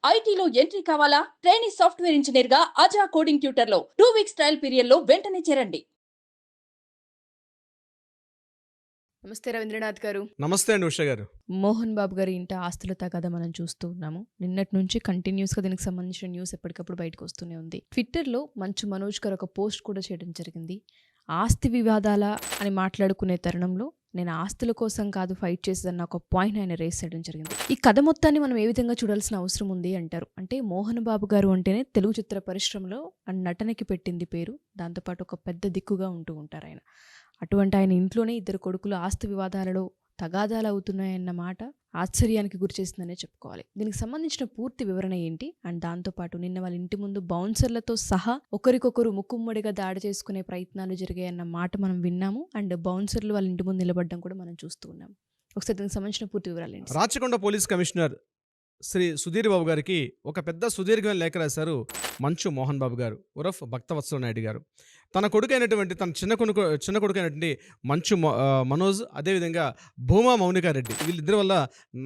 ఐటీలో ఎంట్రీ కావాలా? Training software engineer గా అజా కోడింగ్ ట్యూటర్ లో 2 వీక్స్ ట్రయల్ పీరియడ్ లో వెంటనే చేరండి. నమస్తే రవీంద్రనాథ్ గారు. నమస్తే అండి ఉష గారు. మోహన్ బాబు గారి ఇంట ఆస్తుల తగాదా మనం చూస్తూ ఉన్నాము. నిన్నటి నుంచి కంటిన్యూస్గా దీనికి సంబంధించిన న్యూస్ ఎప్పటికప్పుడు బయటకు వస్తూనే ఉంది. ట్విట్టర్లో మంచు మనోజ్ గారు ఒక పోస్ట్ కూడా చేయడం జరిగింది. ఆస్తి వివాదాల అని మాట్లాడుకునే తరుణంలో నేను ఆస్తుల కోసం కాదు ఫైట్ చేసేదన్న ఒక పాయింట్ ఆయన రేస్ చేయడం జరిగింది. ఈ కథ మొత్తాన్ని మనం ఏ విధంగా చూడాల్సిన అవసరం ఉంది అంటారు. అంటే మోహన్ బాబు గారు అంటేనే తెలుగు చిత్ర పరిశ్రమలో నటనకి పెట్టింది పేరు. దాంతోపాటు ఒక పెద్ద దిక్కుగా ఉంటూ ఉంటారు ఆయన. అటువంటి ఆయన ఇంట్లోనే ఇద్దరు కొడుకులు ఆస్తి వివాదాలలో తగాదాలు అవుతున్నాయన్న మాట ఆశ్చర్యానికి గురిచేసిందనే చెప్పుకోవాలి. దీనికి సంబంధించిన పూర్తి వివరణ ఏంటి అండ్ దాంతోపాటు నిన్న వాళ్ళ ఇంటి ముందు బౌన్సర్లతో సహా ఒకరికొకరు ముక్కుమ్మడిగా దాడి చేసుకునే ప్రయత్నాలు జరిగాయన్న మాట మనం విన్నాము. అండ్ బౌన్సర్లు వాళ్ళ ఇంటి ముందు నిలబడడం కూడా మనం చూస్తూ ఉన్నాము. ఒకసారి దీనికి సంబంధించిన పూర్తి వివరాలు ఏంటి? రాచకొండ పోలీస్ కమిషనర్ శ్రీ సుధీర్ బాబు గారికి ఒక పెద్ద సుదీర్ఘమైన లేఖ రాశారు మంచు మోహన్ బాబు గారు ఉరఫ్ భక్తవత్సల నాయుడు గారు. తన కొడుకైనటువంటి తన చిన్న కొడుకైనటువంటి మంచు మనోజ్, అదేవిధంగా భూమా మౌనికారెడ్డి, వీళ్ళిద్దరి వల్ల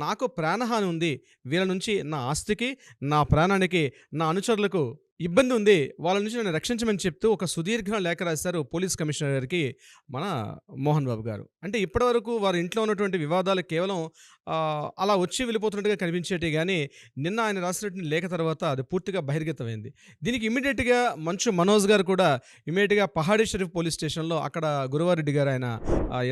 నాకు ప్రాణహాని ఉంది. వీళ్ళ నుంచి నా ఆస్తికి, నా ప్రాణానికి, నా అనుచరులకు ఇబ్బంది ఉంది. వాళ్ళ నుంచి నన్ను రక్షించమని చెప్తూ ఒక సుదీర్ఘ లేఖ రాశారు పోలీస్ కమిషనర్ గారికి మన మోహన్ బాబు గారు. అంటే ఇప్పటివరకు వారి ఇంట్లో ఉన్నటువంటి వివాదాలు కేవలం అలా వచ్చి వెళ్ళిపోతున్నట్టుగా కనిపించేటి, కానీ నిన్న ఆయన రాసినటువంటి లేఖ తర్వాత అది పూర్తిగా బహిర్గతమైంది. దీనికి ఇమీడియట్గా మంచు మనోజ్ గారు కూడా ఇమీడియట్గా పహాడీ షరీఫ్ పోలీస్ స్టేషన్లో అక్కడ గురువారెడ్డి గారు ఆయన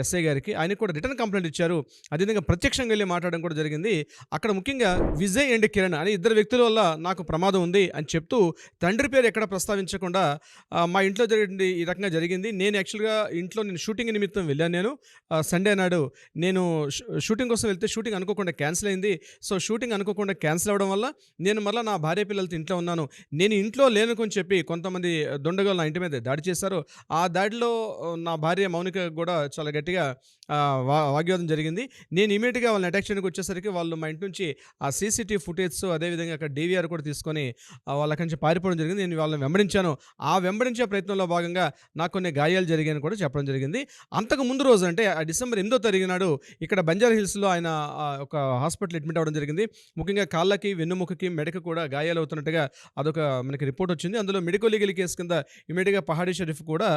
ఎస్ఐ గారికి ఆయనకు కూడా రిటర్న్ కంప్లైంట్ ఇచ్చారు. అదేవిధంగా ప్రత్యక్షంగా వెళ్ళి మాట్లాడడం కూడా జరిగింది. అక్కడ ముఖ్యంగా విజయ్ అండ్ కిరణ్ అనే ఇద్దరు వ్యక్తుల వల్ల నాకు ప్రమాదం ఉంది అని చెప్తూ తండ్రి పేరు ఎక్కడ ప్రస్తావించకుండా మా ఇంట్లో జరిగింది ఈ రకంగా జరిగింది. నేను యాక్చువల్గా ఇంట్లో షూటింగ్ నిమిత్తం వెళ్ళాను. నేను సండే నాడు నేను షూటింగ్ కోసం వెళ్తే షూటింగ్ అనుకోకుండా క్యాన్సిల్ అయింది. సో షూటింగ్ అనుకోకుండా క్యాన్సిల్ అవ్వడం వల్ల నేను మళ్ళీ నా భార్య పిల్లలతో ఇంట్లో ఉన్నాను. నేను ఇంట్లో లేనుకొని చెప్పి కొంతమంది దొండగలు నా ఇంటి మీద దాడి చేశారు. ఆ దాడిలో నా భార్య మౌనిక కూడా చాలా గట్టిగా వాగ్వాదం జరిగింది. నేను ఇమీడియట్గా వాళ్ళని అటాక్ చేయడానికి వచ్చేసరికి వాళ్ళు మా ఇంటి నుంచి ఆ సీసీటీవీ ఫుటేజ్, అదేవిధంగా అక్కడ DVR కూడా తీసుకొని వాళ్ళకి నుంచి పారిపోవడం జరిగింది. నేను వాళ్ళని వెంబడించాను. ఆ వెంబడించే ప్రయత్నంలో భాగంగా నాకు కొన్ని గాయాలు జరిగాయని కూడా చెప్పడం జరిగింది. అంతకు ముందు రోజు అంటే డిసెంబర్ 8వ తారీఖు నాడు ఇక్కడ బంజారా హిల్స్లో ఆయన ఒక హాస్పిటల్ అడ్మిట్ అవ్వడం జరిగింది. ముఖ్యంగా కాళ్ళకి, వెన్నుముకకి, మెడకి కూడా గాయాలు అవుతున్నట్టుగా అదొక మనకి రిపోర్ట్ వచ్చింది. అందులో మెడికో లీగల్ కేసు కింద ఇమీడియట్గా పహాడీ షరీఫ్ కూడా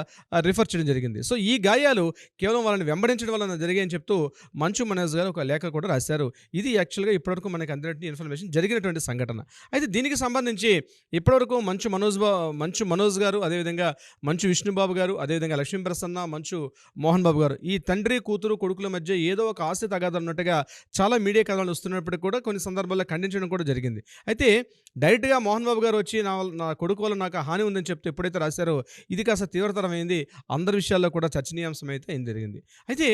రిఫర్ చేయడం జరిగింది. సో ఈ గాయాలు కేవలం వాళ్ళని వెంబడించడం వల్ల జరిగాయని చెప్తూ మంచు మనోజ్ గారు ఒక లేఖ కూడా రాశారు. ఇది యాక్చువల్గా ఇప్పటివరకు మనకి అందినటువంటి ఇన్ఫర్మేషన్, జరిగినటువంటి సంఘటన. అయితే దీనికి సంబంధించి ఇప్పటివరకు మంచు మనోజ్ గారు, అదేవిధంగా మంచు విష్ణుబాబు గారు, అదేవిధంగా లక్ష్మీ ప్రసన్న, మంచు మోహన్ బాబు గారు, ఈ తండ్రి కూతురు కొడుకుల మధ్య ఏదో ఒక ఆస్తి తగాదాలు ఉన్నట్టుగా చాలా మీడియా కథనాలు వస్తున్నప్పటికీ కూడా కొన్ని సందర్భాల్లో ఖండించడం కూడా జరిగింది. అయితే డైరెక్ట్గా మోహన్ బాబు గారు వచ్చి నా కొడుకు వల్ల నాకు హాని ఉందని చెప్తే ఎప్పుడైతే రాశారో ఇది కాస్త తీవ్రతరమైంది. అందరి విషయాల్లో కూడా చర్చనీయాంశం అయితే ఏం జరిగింది. అయితే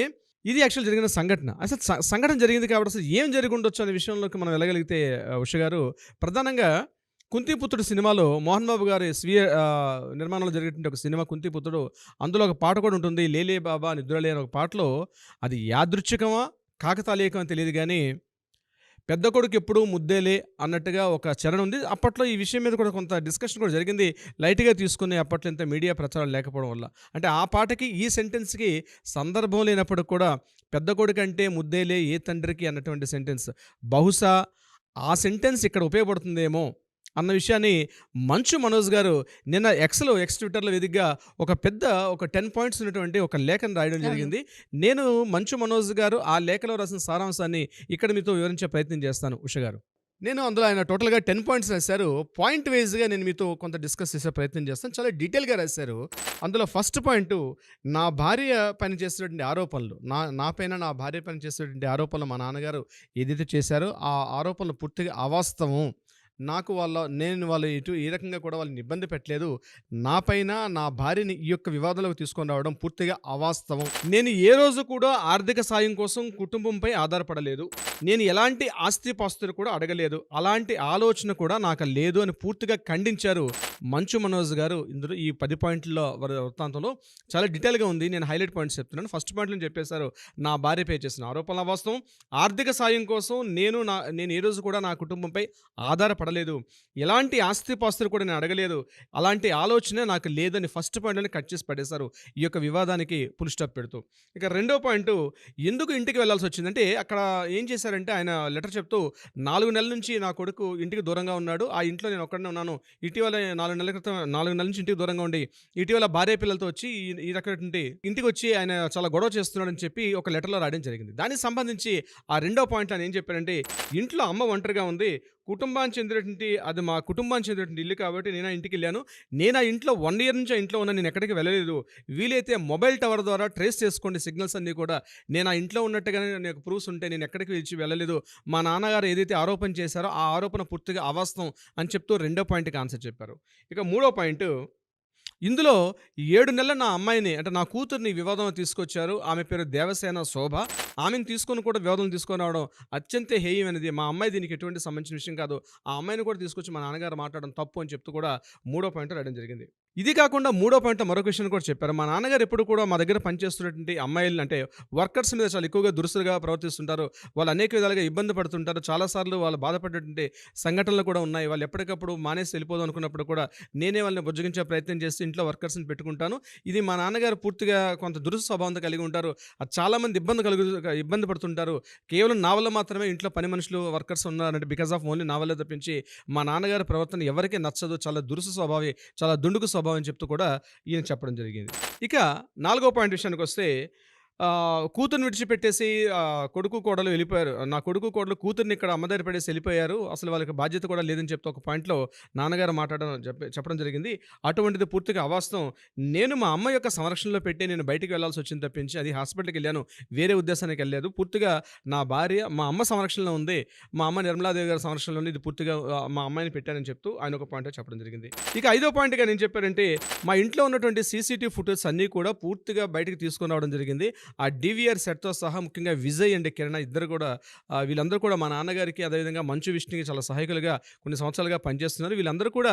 ఇది యాక్చువల్ జరిగిన సంఘటన. అసలు సంఘటన జరిగింది కాబట్టి అసలు ఏం జరిగి ఉండొచ్చు అనే విషయంలోకి మనం వెళ్ళగలిగితే ఉష గారు, ప్రధానంగా కుంతిపుత్రుడు సినిమాలో మోహన్ బాబు గారి స్వీయ నిర్మాణంలో జరిగేటువంటి ఒక సినిమా కుంతిపుత్రుడు, అందులో ఒక పాట కూడా ఉంటుంది, లేలే బాబా నిద్రలే అనే ఒక పాటలో. అది యాదృచ్ఛికమా కాకతాళీయకమా తెలియదు, కానీ పెద్ద కొడుకు ఎప్పుడూ ముద్దేలే అన్నట్టుగా ఒక చరణం ఉంది. అప్పట్లో ఈ విషయం మీద కూడా కొంత డిస్కషన్ కూడా జరిగింది. లైట్గా తీసుకుని అప్పట్లో ఇంత మీడియా ప్రచారం లేకపోవడం వల్ల. అంటే ఆ పాటకి ఈ సెంటెన్స్కి సందర్భం లేనప్పుడు కూడా పెద్ద కొడుకు అంటే ముద్దేలే ఏ తండ్రికి అన్నటువంటి సెంటెన్స్ బహుశా ఆ సెంటెన్స్ ఇక్కడ ఉపయోగపడుతుందేమో అన్న విషయాన్ని మంచు మనోజ్ గారు నిన్న ఎక్స్ ట్విట్టర్లో వేదికగా ఒక 10 పాయింట్స్ ఉన్నటువంటి ఒక లేఖను రాయడం జరిగింది. నేను మంచు మనోజ్ గారు ఆ లేఖలో రాసిన సారాంశాన్ని ఇక్కడ మీతో వివరించే ప్రయత్నం చేస్తాను ఉష గారు. నేను అందులో ఆయన టోటల్గా 10 పాయింట్స్ రాశారు. పాయింట్ వైజ్గా నేను మీతో కొంత డిస్కస్ చేసే ప్రయత్నం చేస్తాను. చాలా డీటెయిల్గా రాశారు. అందులో ఫస్ట్ పాయింట్, నా భార్య పని చేసేటువంటి ఆరోపణలు, నా పైన నా భార్య పని చేసేటువంటి ఆరోపణలు మా నాన్నగారు ఏదైతే చేశారో ఆ ఆరోపణలు పూర్తిగా అవాస్తవం. నేను వాళ్ళు ఈ రకంగా కూడా వాళ్ళని ఇబ్బంది పెట్టలేదు. నా పైన నా భార్యని ఈ యొక్క వివాదాలకు తీసుకొని రావడం పూర్తిగా అవాస్తవం. నేను ఏ రోజు కూడా ఆర్థిక సాయం కోసం కుటుంబంపై ఆధారపడలేదు. నేను ఎలాంటి ఆస్తిపాస్తులు కూడా అడగలేదు. అలాంటి ఆలోచన కూడా నాకు లేదు అని పూర్తిగా ఖండించారు మంచు మనోజ్ గారు. ఇందులో ఈ 10 పాయింట్ల వృత్తాంతంలో చాలా డీటెయిల్గా ఉంది. నేను హైలైట్ పాయింట్స్ చెప్తున్నాను. ఫస్ట్ పాయింట్లో చెప్పేశారు, నా భార్యపై చేసిన ఆరోపణల అవాస్తవం. ఆర్థిక సాయం కోసం నేను ఏ రోజు కూడా నా కుటుంబంపై ఆధారపడలేదు. పడలేదు, ఎలాంటి ఆస్తిపాస్తులు కూడా నేను అడగలేదు, అలాంటి ఆలోచన నాకు లేదని ఫస్ట్ పాయింట్‌లోనే కట్ చేసి పడేశారు. ఈ యొక్క వివాదానికి ఫుల్ స్టాప్ పెడుతూ. ఇక రెండో పాయింటు, ఎందుకు ఇంటికి వెళ్ళాల్సొచ్చిందంటే అక్కడ ఏం చేశారంటే ఆయన లెటర్ చెప్తూ 4 నెలల నుంచి నా కొడుకు ఇంటికి దూరంగా ఉన్నాడు. ఆ ఇంట్లో నేను ఒక్కడినే ఉన్నాను. ఇటీవల 4 నెలల క్రితం 4 నెలల నుంచి ఇంటికి దూరంగా ఉండి, ఇటీవల భార్య పిల్లలతో వచ్చి ఈ రకమైనటువంటి ఇంటికొచ్చి ఆయన చాలా గొడవ చేస్తున్నాడని చెప్పి ఒక లెటర్‌లో రాయడం జరిగింది. దానికి సంబంధించి ఆ రెండో పాయింట్‌లో ఆయన ఏం చెప్పారంటే, ఇంట్లో అమ్మ ఒంటరిగా ఉంది. కుటుంబానికి చెందినటువంటి అది మా కుటుంబానికి చెందినటువంటి ఇల్లు కాబట్టి నేను ఆ ఇంటికెళ్ళాను. నేను ఆ ఇంట్లో 1 ఇయర్ నుంచి ఆ ఇంట్లో ఉన్నాను. నేను ఎక్కడికి వెళ్ళలేదు. వీలైతే మొబైల్ టవర్ ద్వారా ట్రేస్ చేసుకోండి సిగ్నల్స్ అన్నీ కూడా. నేను ఆ ఇంట్లో ఉన్నట్టుగానే నాకు ప్రూఫ్స్ ఉంటే నేను ఎక్కడికి వెళ్ళలేదు. మా నాన్నగారు ఏదైతే ఆరోపణ చేశారో ఆ ఆరోపణ పూర్తిగా అవాస్తవం అని చెప్తూ రెండో పాయింట్‌కి ఆన్సర్ చెప్పారు. ఇక మూడో పాయింటు, ఇందులో 7 నెలల నా అమ్మాయిని అంటే నా కూతుర్ని వివాదంలో తీసుకొచ్చారు. ఆమె పేరు దేవసేన శోభ. ఆమెను తీసుకొని కూడా వివాదంలో తీసుకొని రావడం అత్యంత హేయమైనది. మా అమ్మాయి దీనికి ఎటువంటి సంబంధించిన విషయం కాదు. ఆ అమ్మాయిని కూడా తీసుకొచ్చి మా నాన్నగారు మాట్లాడడం తప్పు అని చెప్తూ కూడా మూడో పాయింట్ రాయడం జరిగింది. ఇది కాకుండా మూడో పాయింట్‌లో మరొక విషయం కూడా చెప్పారు. మా నాన్నగారు ఎప్పుడు కూడా మా దగ్గర పనిచేస్తున్నటువంటి అమ్మాయిలని అంటే వర్కర్స్ మీద చాలా ఎక్కువగా దురుసుగా ప్రవర్తిస్తుంటారు. వాళ్ళు అనేక విధాలుగా ఇబ్బంది పడుతుంటారు. చాలా సార్లు వాళ్ళు బాధపడేటువంటి సంఘటనలు కూడా ఉన్నాయి. వాళ్ళు ఎప్పటికప్పుడు మానేసి వెళ్ళిపోదాం అనుకున్నప్పుడు కూడా నేనే వాళ్ళని బుజ్జగించే ప్రయత్నం చేసి ఇంట్లో వర్కర్స్‌ని పెట్టుకుంటాను. ఇది మా నాన్నగారు పూర్తిగా కొంత దురుసు స్వభావంతో కలిగి ఉంటారు. అది చాలామంది ఇబ్బంది పడుతుంటారు. కేవలం నా వల్ల మాత్రమే ఇంట్లో పని మనుషులు వర్కర్స్ ఉన్నారంటే బికాస్ ఆఫ్ ఓన్లీ నా వల్లే తప్పించి మా నాన్నగారి ప్రవర్తన ఎవరికీ నచ్చదు. చాలా దురుసు స్వభావి, చాలా దుండుకు స్వభావం అని చెప్తూ కూడా ఈయన చెప్పడం జరిగింది. ఇక నాలుగో పాయింట్ విషయానికొస్తే కూతుర్ని విడిచిపెట్టేసి కొడుకు కోడలు వెళ్ళిపోయారు. నా కొడుకు కోడలు కూతుర్ని ఇక్కడ అమ్మ దగ్గర పడేసి వెళ్ళిపోయారు. అసలు వాళ్ళకి బాధ్యత కూడా లేదని చెప్తూ ఒక పాయింట్‌లో నాన్నగారు చెప్పడం జరిగింది. అటువంటిది పూర్తిగా అవాస్తవం. నేను మా అమ్మ యొక్క సంరక్షణలో పెట్టి నేను బయటికి వెళ్ళాల్సి వచ్చింది తప్పించి అది హాస్పిటల్‌కి వెళ్ళాను. వేరే ఉద్దేశానికి వెళ్ళలేదు. పూర్తిగా నా భార్య మా అమ్మ సంరక్షణలో ఉంది. మా అమ్మ నిర్మలాదేవి గారి సంరక్షణలో ఉంది. ఇది పూర్తిగా మా అమ్మాయిని పెట్టానని చెప్తూ ఆయన ఒక పాయింట్ చెప్పడం జరిగింది. ఇక ఐదో పాయింట్‌గా నేను చెప్పారంటే మా ఇంట్లో ఉన్నటువంటి సీసీటీవీ ఫుటేజ్ అన్నీ కూడా పూర్తిగా బయటికి తీసుకొని రావడం జరిగింది. ఆ డీవీఆర్ సెట్‌తో సహా ముఖ్యంగా విజయ్ అండ్ కిరణ్ ఇద్దరు కూడా వీళ్ళందరూ కూడా మా నాన్నగారికి అదేవిధంగా మంచు విష్ణుకి చాలా సహాయకులుగా కొన్ని సంవత్సరాలుగా పనిచేస్తున్నారు. వీళ్ళందరూ కూడా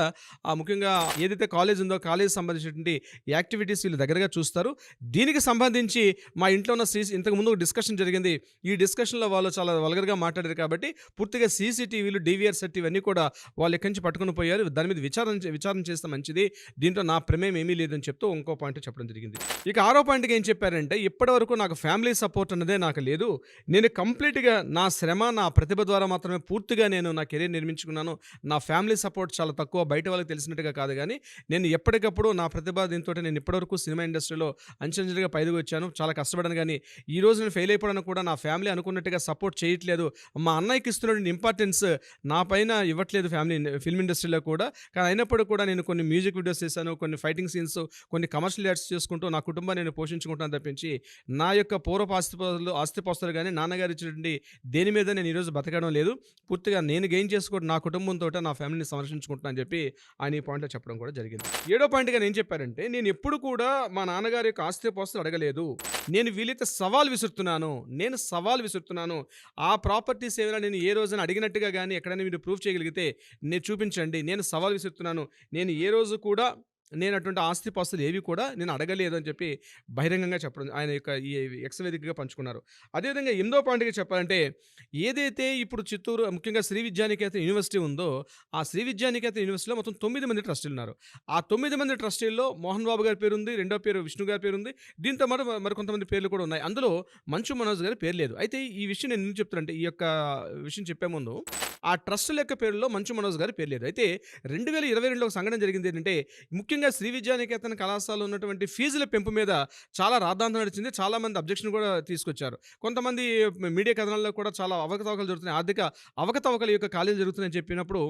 ముఖ్యంగా ఏదైతే కాలేజ్ ఉందో కాలేజ్ సంబంధించినటువంటి యాక్టివిటీస్ వీళ్ళు దగ్గరగా చూస్తారు. దీనికి సంబంధించి మా ఇంట్లో ఉన్న ఇంతకుముందు ఒక డిస్కషన్ జరిగింది. ఈ డిస్కషన్‌లో వాళ్ళు చాలా వల్గర్‌గా మాట్లాడారు కాబట్టి పూర్తిగా సీసీటీవీలు, డీవీఆర్ సెట్ ఇవన్నీ కూడా వాళ్ళు ఎక్కడి నుంచి పట్టుకొని పోయారు. దాని మీద విచారణ చేస్తే మంచిది. దీంట్లో నా ప్రమేయం ఏమీ లేదని చెప్తూ ఇంకో పాయింట్ చెప్పడం జరిగింది. ఇక ఆరో పాయింట్‌కి ఏం చెప్పారంటే ఇప్పటివరకు నాకు ఫ్యామిలీ సపోర్ట్ అన్నదే నాకు లేదు. నేను కంప్లీట్‌గా నా శ్రమ, నా ప్రతిభ ద్వారా మాత్రమే పూర్తిగా నేను నా కెరీర్ నిర్మించుకున్నాను. నా ఫ్యామిలీ సపోర్ట్ చాలా తక్కువ. బయట వాళ్ళకి తెలిసినట్టుగా కాదు గానీ, నేను ఎప్పటికప్పుడు నా ప్రతిభ దీంతోటి నేను ఇప్పటివరకు సినిమా ఇండస్ట్రీలో అంచెలంచెలుగా పైకి వచ్చాను. చాలా కష్టపడాను గానీ, ఈ రోజు నేను ఫెయిల్ అయిపోవడానికి కూడా నా ఫ్యామిలీ అనుకున్నట్టుగా సపోర్ట్ చేయట్లేదు. మా అన్నయ్యకి ఇస్తున్నటువంటి ఇంపార్టెన్స్ నా పైన ఇవ్వట్లేదు ఫిల్మ్ ఇండస్ట్రీలో కూడా. కానీ అయినప్పటికీ కూడా నేను కొన్ని మ్యూజిక్ వీడియోస్ చేశాను. కొన్ని ఫైటింగ్ సీన్స్, కొన్ని కమర్షియల్ యాడ్స్ చేసుకుంటూ నా కుటుంబాన్ని నేను పోషించుకుంటాను తప్పించి నా యొక్క పూర్వపు ఆస్తిపాస్తులు కానీ నాన్నగారు ఇచ్చినటువంటి దేని మీద నేను ఈరోజు బతకడం లేదు. పూర్తిగా నేను గెయిన్ చేసుకోవడం నా కుటుంబంతో నా ఫ్యామిలీని సంరక్షించుకుంటున్నా అని చెప్పి ఆయన ఈ పాయింట్లో చెప్పడం కూడా జరిగింది. ఏడో పాయింట్గా నేను చెప్పారంటే నేను ఎప్పుడు కూడా మా నాన్నగారి యొక్క ఆస్తిపాస్తులు అడగలేదు. నేను వీలైతే సవాల్ విసురుతున్నాను. ఆ ప్రాపర్టీస్ ఏమైనా నేను ఏ రోజున అడిగినట్టుగా కానీ ఎక్కడైనా మీరు ప్రూఫ్ చేయగలిగితే నేను చూపించండి. నేను సవాల్ విసురుతున్నాను. నేను ఏ రోజు కూడా నేను అటువంటి ఆస్తిపాస్తులు ఏవి కూడా నేను అడగలేదు అని చెప్పి బహిరంగంగా చెప్పడం ఆయన యొక్క ఈ ఎక్స్ వేదికగా పంచుకున్నారు. అదేవిధంగా 8వ పాయింట్‌గా చెప్పాలంటే ఏదైతే ఇప్పుడు చిత్తూరు ముఖ్యంగా శ్రీ విద్యానికేతన్ యూనివర్సిటీ ఉందో ఆ శ్రీ విద్యానికేతన్ యూనివర్సిటీలో మొత్తం 9 మంది ట్రస్టీలు ఉన్నారు. ఆ 9 మంది ట్రస్టీల్లో మోహన్ బాబు గారి పేరు ఉంది. రెండో పేరు విష్ణు గారి పేరు ఉంది. దీంతో మరి కొంతమంది పేర్లు కూడా ఉన్నాయి. అందులో మంచు మనోజ్ గారి పేరు లేదు. అయితే ఈ విషయం నేను ఎందుకు చెప్తానంటే ఈ యొక్క విషయం చెప్పే ముందు ఆ ట్రస్టుల యొక్క పేరులో మంచు మనోజ్ గారి పేరు లేదు. అయితే 2022లో ఒక సంఘటన జరిగింది ఏంటంటే ముఖ్యంగా శ్రీ విద్యానికేతన్ కళాశాలలో ఉన్నటువంటి ఫీజుల పెంపు మీద చాలా రాద్ధాంతం నడిచింది. చాలామంది అబ్జెక్షన్ కూడా తీసుకొచ్చారు. కొంతమంది మీడియా కథనాల్లో కూడా చాలా అవకతవకలు జరుగుతున్నాయి. ఆర్థిక అవకతవకల యొక్క కాలేజీలు జరుగుతున్నాయని చెప్పినప్పుడు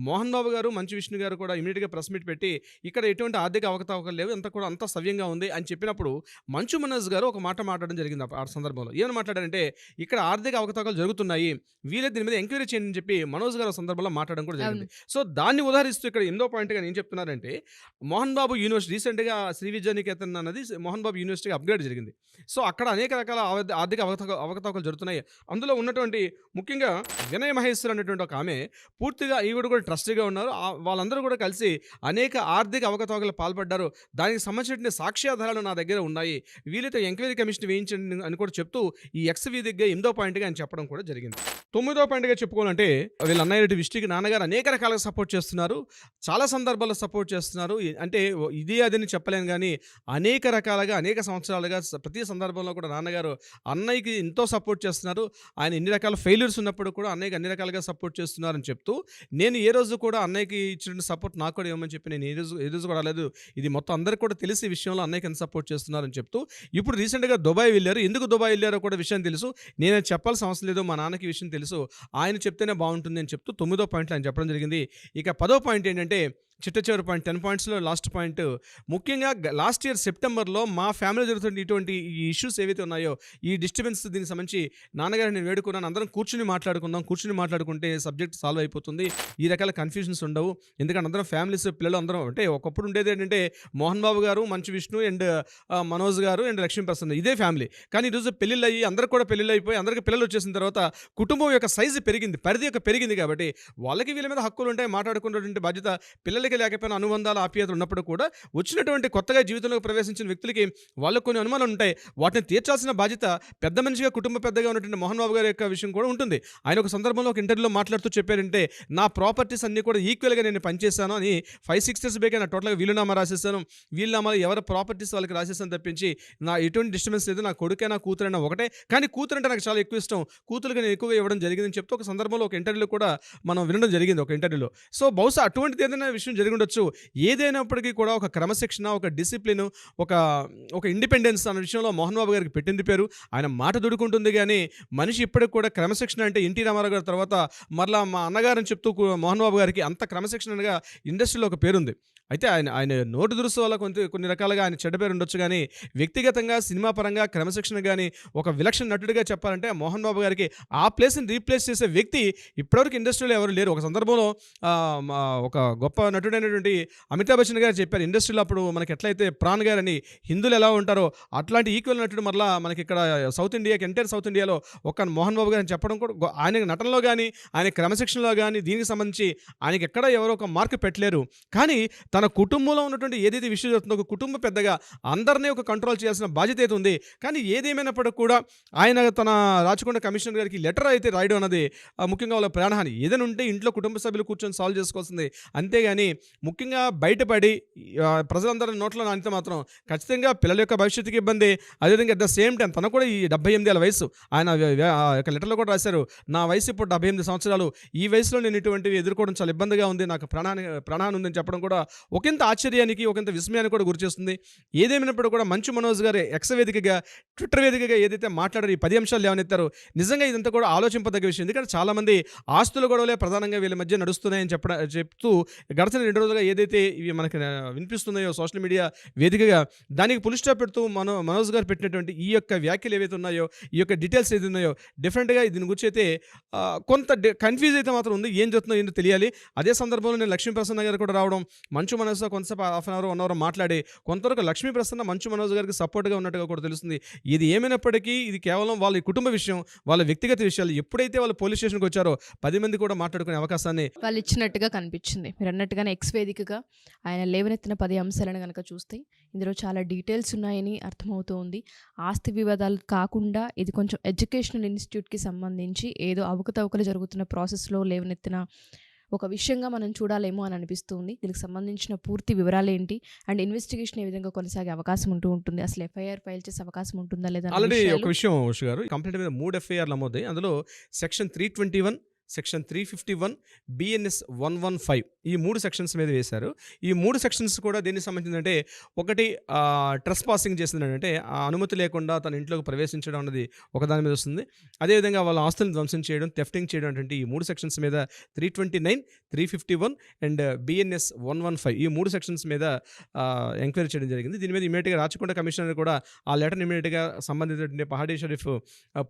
మోహన్ బాబు గారు, మంచు విష్ణు గారు కూడా ఇమీడియట్గా ప్రెస్ మీట్ పెట్టి ఇక్కడ ఎటువంటి ఆర్థిక అవకతవకలు లేవు, అంతా సవ్యంగా ఉంది అని చెప్పినప్పుడు మంచు మనోజ్ గారు ఒక మాట మాట్లాడడం జరిగింది. ఆ సందర్భంలో ఏమని మాట్లాడారంటే ఇక్కడ ఆర్థిక అవకతవకలు జరుగుతున్నాయి, వీళ్ళే దీని మీద ఎంక్వైరీ చేయండి అని చెప్పి మనోజ్ గారు సందర్భంలో మాట్లాడడం కూడా జరిగింది. సో దాన్ని ఉదాహరిస్తూ ఇక్కడ 8వ పాయింట్గా నేను చెప్తున్నారంటే మోహన్ మోహన్ బాబు యూనివర్సిటీ రీసెంట్గా శ్రీ విద్యానికేతన్ అన్నది మోహన్ బాబు యూనివర్సిటీకి అప్గ్రేడ్ జరిగింది. సో అక్కడ అనేక రకాల ఆర్థిక అవకతవకలు జరుగుతున్నాయి. అందులో ఉన్నటువంటి ముఖ్యంగా వినయ్ మహేశ్వర్ అనేటువంటి ఒక ఆమె పూర్తిగా ఈవిడ కూడా ట్రస్టీగా ఉన్నారు. వాళ్ళందరూ కూడా కలిసి అనేక ఆర్థిక అవకతవకలు పాల్పడ్డారు. దానికి సంబంధించిన సాక్ష్యాధారాలు నా దగ్గర ఉన్నాయి. వీళ్ళతో ఎంక్వైరీ కమిషన్ వేయించండి అని కూడా చెప్తూ ఈ ఎక్స్ వేదికగా 8వ పాయింట్గా ఆయన చెప్పడం కూడా జరిగింది. 9వ పాయింట్గా చెప్పుకోవాలంటే వీళ్ళ అన్నయ్య విష్టికి నాన్నగారు అనేక రకాలుగా సపోర్ట్ చేస్తున్నారు. చాలా సందర్భాల్లో సపోర్ట్ చేస్తున్నారు. అంటే ఇది అదని చెప్పలేను కానీ అనేక రకాలుగా అనేక సంవత్సరాలుగా ప్రతి సందర్భంలో కూడా నాన్నగారు అన్నయ్యకి ఎంతో సపోర్ట్ చేస్తున్నారు. ఆయన ఎన్ని రకాల ఫెయిల్యూర్స్ ఉన్నప్పుడు కూడా అన్నయ్యకి అన్ని రకాలుగా సపోర్ట్ చేస్తున్నారని చెప్తూ నేను ఏ రోజు కూడా అన్నయ్యకి ఇచ్చిన సపోర్ట్ నాకు కూడా ఇవ్వమని చెప్పి నేను ఏ రోజు కూడా లేదు. ఇది మొత్తం అందరికీ కూడా తెలిసి విషయంలో అన్నయ్యకి ఎంత సపోర్ట్ చేస్తున్నారని చెప్తూ ఇప్పుడు రీసెంట్గా దుబాయ్ వెళ్ళారు. ఎందుకు దుబాయ్ వెళ్ళారో కూడా విషయం తెలుసు. నేను చెప్పాల్సిన అవసరం లేదు. మా నాన్నకి విషయం తెలుసు. ఆయన చెప్తేనే బాగుంటుంది అని చెప్తూ 9వ పాయింట్లో ఆయన చెప్పడం జరిగింది. ఇక 10వ పాయింట్ ఏంటంటే చిట్ట చివరి పాయింట్ 10 పాయింట్స్లో లాస్ట్ పాయింట్ ముఖ్యంగా లాస్ట్ ఇయర్ సెప్టెంబర్లో మా ఫ్యామిలీ జరుగుతున్న ఇటువంటి ఈ ఇష్యూస్ ఏవైతే ఉన్నాయో ఈ డిస్టర్బెన్స్ దీనికి సంబంధించి నాన్నగారు నేను వేడుకున్నాను, అందరం కూర్చుని మాట్లాడుకుంటే సబ్జెక్ట్ సాల్వ్ అయిపోతుంది, ఈ రకాల కన్ఫ్యూజన్స్ ఉండవు. ఎందుకంటే అందరం ఫ్యామిలీస్ పిల్లలు అందరం అంటే ఒకప్పుడు ఉండేది ఏంటంటే మోహన్ బాబు గారు, మంచు విష్ణు అండ్ మనోజ్ గారు అండ్ లక్ష్మీప్రసన్న ఇదే ఫ్యామిలీ. కానీ ఈరోజు పెళ్ళిళ్ళు అయ్యి అందరికి కూడా పెళ్ళిళ్ళు అయిపోయి అందరికి పిల్లలు వచ్చేసిన తర్వాత కుటుంబం యొక్క సైజు పెరిగింది, పరిధి యొక్క పెరిగింది. కాబట్టి వాళ్ళకి వీళ్ళ మీద హక్కులు ఉంటాయి, మాట్లాడుకున్నటువంటి బాధ్యత పిల్లలకి లేకపోయినా అనుబంధాలు ఆప్యాయతలు ఉన్నప్పుడు కూడా వచ్చినటువంటి కొత్తగా జీవితంలోకి ప్రవేశించిన వ్యక్తులకి వాళ్ళకు కొన్ని అనుమానాలు ఉంటాయి. వాటిని తీర్చాల్సిన బాధ్యత పెద్ద మనిషిగా కుటుంబ పెద్దగా ఉన్నటువంటి మోహన్ బాబు గారి యొక్క విషయం కూడా ఉంటుంది. ఆయన ఒక సందర్భంలో ఒక ఇంటర్వ్యూలో మాట్లాడుతూ చెప్పారంటే నా ప్రాపర్టీస్ అన్నీ కూడా ఈక్వల్గా నేను పనిచేశాను అని 5-6 years బ్యాక్ నా టోటల్గా వీలునామా రాసేసాను. వీలునామాలు ఎవరి ప్రాపర్టీస్ వాళ్ళకి రాసేసాను తప్పించి నా ఎటువంటి డిస్టర్బెన్స్ లేదు. నా కొడుకే నా కూతురైనా ఒకటే, కానీ కూతురు అంటే నాకు చాలా ఎక్కువ ఇష్టం, కూతురుగా నేను ఎక్కువగా ఇవ్వడం జరిగిందని చెప్తూ ఒక సందర్భంలో ఒక ఇంటర్వ్యూలో కూడా మనం వినడం జరిగింది ఒక ఇంటర్వ్యూలో. సో బహుశా అటువంటిది ఏదైనా విషయం జరిగి ఉండొచ్చు. ఏదైనప్పటికీ కూడా ఒక క్రమశిక్షణ, ఒక డిసిప్లిన్, ఒక ఇండిపెండెన్స్ అనే విషయంలో మోహన్ బాబు గారికి పెట్టింది పేరు. ఆయన మాట దుడుకుంటుంది కానీ మనిషి ఇప్పటికి కూడా క్రమశిక్షణ అంటే ఎన్టీ రామారావు గారి తర్వాత మరలా మా అన్నగారని చెప్తూ మోహన్ బాబు గారికి అంత క్రమశిక్షణగా ఇండస్ట్రీలో ఒక పేరుంది. అయితే ఆయన నోటు దురుసు వల్ల కొన్ని రకాలుగా ఆయన చెడ్డ పేరు ఉండొచ్చు కానీ వ్యక్తిగతంగా సినిమా పరంగా క్రమశిక్షణ కానీ ఒక విలక్షణ నటుడిగా చెప్పాలంటే మోహన్ బాబు గారికి ఆ ప్లేస్ని రీప్లేస్ చేసే వ్యక్తి ఇప్పటివరకు ఇండస్ట్రీలో ఎవరు లేరు. ఒక సందర్భంలో ఒక గొప్ప నటుడైనటువంటి అమితాబ్ బచ్చన్ గారు చెప్పారు, ఇండస్ట్రీలో అప్పుడు మనకి ఎట్లయితే ప్రాణ్ గారని హిందువులు ఎలా ఉంటారో అట్లాంటి ఈక్వల్ నటుడు మరలా మనకి ఇక్కడ ఎంటైర్ సౌత్ ఇండియాలో ఒక మోహన్ బాబు గారిని చెప్పడం కూడా ఆయన నటనలో కానీ ఆయన క్రమశిక్షణలో కానీ దీనికి సంబంధించి ఆయనకి ఎక్కడ ఎవరో ఒక మార్క్ పెట్టలేరు. కానీ తన కుటుంబంలో ఉన్నటువంటి ఏదైతే విషయం జరుగుతుందో ఒక కుటుంబ పెద్దగా అందరినీ ఒక కంట్రోల్ చేయాల్సిన బాధ్యత అయితే ఉంది. కానీ ఏదేమైనప్పటికీ కూడా ఆయన తన రాచకొండ కమిషనర్ గారికి లెటర్ అయితే రాయడం అన్నది ముఖ్యంగా వాళ్ళ ప్రాణహాని. ఏదైనా ఉంటే ఇంట్లో కుటుంబ సభ్యులు కూర్చొని సాల్వ్ చేసుకోవాల్సింది. అంతేగాని ముఖ్యంగా బయటపడి ప్రజలందరి నోట్లో నానితే మాత్రం ఖచ్చితంగా పిల్లల యొక్క భవిష్యత్తుకి ఇబ్బంది. అదేవిధంగా అట్ ద సేమ్ టైం తన కూడా ఈ 78 ఏళ్ళ వయసు, ఆయన యొక్క లెటర్లో కూడా రాశారు, నా వయసు ఇప్పుడు 78 సంవత్సరాలు, ఈ వయసులో నేను ఇటువంటివి ఎదుర్కోవడం చాలా ఇబ్బందిగా ఉంది, నాకు ప్రాణహాని ఉందని చెప్పడం కూడా ఒకంత ఆశ్చర్యానికి ఒకంత విస్మయానికి కూడా గురిచేస్తుంది. ఏదేమైనప్పుడు కూడా మంచు మనోజ్ గారు ఎక్స్ వేదికగా ట్విట్టర్ వేదికగా ఏదైతే మాట్లాడారు ఈ 10 అంశాలు లేవనెత్తారు, నిజంగా ఇదంతా కూడా ఆలోచింపదగ్గ విషయం. ఎందుకంటే చాలామంది ఆస్తుల గొడవలే ప్రధానంగా వీళ్ళ మధ్య నడుస్తున్నాయని చెప్తూ గడిచిన 2 రోజులుగా ఏదైతే ఇవి మనకి వినిపిస్తున్నాయో సోషల్ మీడియా వేదికగా దానికి పులి స్టాప్ పెడుతూ మనోజ్ గారు పెట్టినటువంటి ఈ యొక్క వ్యాఖ్యలు ఏవైతే ఉన్నాయో, ఈ యొక్క డీటెయిల్స్ ఏది ఉన్నాయో డెఫినెట్గా దీని గురించి అయితే కొంత కన్ఫ్యూజ్ అయితే మాత్రం ఉంది. ఏం జరుగుతుందో ఏంటో తెలియాలి. అదే సందర్భంలో నేను లక్ష్మీప్రసన్న గారు కూడా రావడం, మంచు మనోజ్తో కొంతసేపు హాఫ్ అన్ అవర్ 1 hour మాట్లాడి కొంతవరకు లక్ష్మీప్రసన్న మంచు మనోజ్ గారికి సపోర్ట్గా ఉన్నట్టుగా కూడా తెలుస్తుంది. ఇది ఏమైనప్పటికీ ఇది కేవలం వాళ్ళ కుటుంబ విషయం, వాళ్ళ వ్యక్తిగత విషయాలు. ఎప్పుడైతే వాళ్ళు పోలీస్ స్టేషన్కి వచ్చారో 10 మంది కూడా మాట్లాడుకునే అవకాశాన్ని వాళ్ళు ఇచ్చినట్టుగా కనిపించింది. మీరు అన్నట్టుగానే ఎక్స్ వేదికగా ఆయన లేవనెత్తిన 10 అంశాలను కనుక చూస్తే ఇందులో చాలా డీటెయిల్స్ ఉన్నాయని అర్థమవుతూ ఉంది. ఆస్తి వివాదాలు కాకుండా ఇది కొంచెం ఎడ్యుకేషనల్ ఇన్స్టిట్యూట్కి సంబంధించి ఏదో అవకతవకలు జరుగుతున్న ప్రాసెస్లో లేవనెత్తిన ఒక విషయంగా మనం చూడాలేమో అని అనిపిస్తుంది. దీనికి సంబంధించిన పూర్తి వివరాలు ఏంటి అండ్ ఇన్వెస్టిగేషన్ ఏ విధంగా కొనసాగే అవకాశం ఉంటుంది, అసలు ఎఫ్ఐఆర్ ఫైల్ చేసే అవకాశం ఉంటుందా లేదా? ఆల్రెడీ ఒక విషయం ఉష గారు, కంప్లైంట్ మీద 3 FIR నమోదాయి. అందులో సెక్షన్ 321, సెక్షన్ 351, BNS 115 ఈ 3 సెక్షన్స్ మీద వేశారు. ఈ 3 సెక్షన్స్ కూడా దేనికి సంబంధించిందంటే, ఒకటి ట్రెస్ పాసింగ్ చేసిందంటే అనుమతి లేకుండా తన ఇంట్లోకి ప్రవేశించడం అన్నది ఒకదాని మీద వస్తుంది. అదేవిధంగా వాళ్ళ ఆస్తులను ధ్వంసం చేయడం, థెఫ్టింగ్ చేయడం అంటే ఈ 3 సెక్షన్స్ మీద 329, 351 అండ్ BNS 115 ఈ 3 సెక్షన్స్ మీద ఎంక్వైరీ చేయడం జరిగింది. దీని మీద ఇమీడియట్గా రాచకొండ కమిషనర్ కూడా ఆ లెటర్ ఇమీడియట్గా సంబంధిత పహాడీ షరీఫ్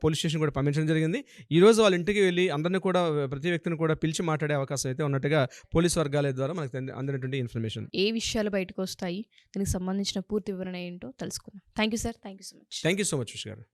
పోలీస్ స్టేషన్ కూడా పంపించడం జరిగింది. ఈరోజు వాళ్ళ ఇంటికి వెళ్ళి అందరినీ కూడా ప్రతి వ్యక్తిని కూడా పిలిచి మాట్లాడే అవకాశం అయితే ఉన్నట్టుగా పోలీసు వర్గాల ద్వారా మనకు అందినటువంటి ఇన్ఫర్మేషన్. ఏ విషయాలు బయటకు వస్తాయి, దీనికి సంబంధించిన పూర్తి వివరణ ఏంటో తెలుసుకుందాం. Thank you sir, thank you so much. Thank you so much ఉష్ గారు.